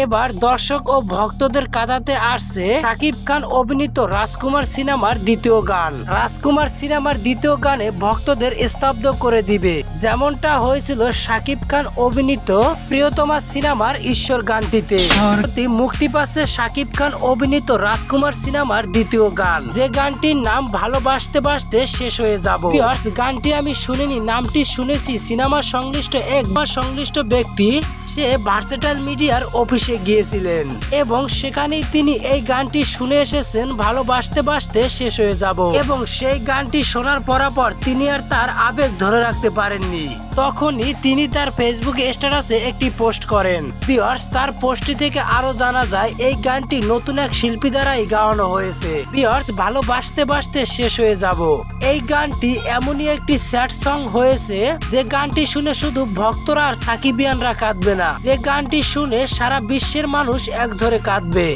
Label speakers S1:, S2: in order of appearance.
S1: এবার দর্শক ও ভক্তদের কাঁদাতে আসছে শাকিব খান অভিনীত রাজকুমার সিনেমার দ্বিতীয় গান। রাজকুমার সিনেমার দ্বিতীয় গানে ভক্তদের স্তব্ধ করে দিবে, যেমনটা হয়েছিল শাকিব খান অভিনীত প্রিয়তমা সিনেমার ঈশ্বর গানটিতে। মুক্তি পাচ্ছে শাকিব খান অভিনীত রাজকুমার সিনেমার দ্বিতীয় গান, যে গানটির নাম ভালোবাসতে বাসতে শেষ হয়ে যাব। গানটি আমি শুনিনি, নামটি শুনেছি সিনেমা সংশ্লিষ্ট সংশ্লিষ্ট ব্যক্তি, সে ভার্সেটাইল মিডিয়ার অফিসে গিয়েছিলেন এবং সেখানেই তিনি এই গানটি শুনে এসেছেন ভালোবাসতে বাসতে শেষ হয়ে যাব, এবং সেই গানটি শোনার পরাপর তিনি আর তার আবেগ ধরে রাখতে পারেননি। তখনই তিনি তার ফেসবুক স্ট্যাটাসে একটি পোস্ট করেন। ভিউয়ার্স, তার পোস্টটি থেকে আরো জানা যায় এই গানটি নতুন এক শিল্পী দ্বারাই গাওয়ানো হয়েছে। ভিউয়ার্স, ভালোবাসতে বাসতে শেষ হয়ে যাব এই গানটি এমনই একটি স্যাড সং হয়েছে যে গানটি শুনে শুধু ভক্তরা আর সাকিবিয়ানরা কাঁদবে না, যে গানটি শুনে সারা বিশ্বের মানুষ একঝরে কাঁদবে।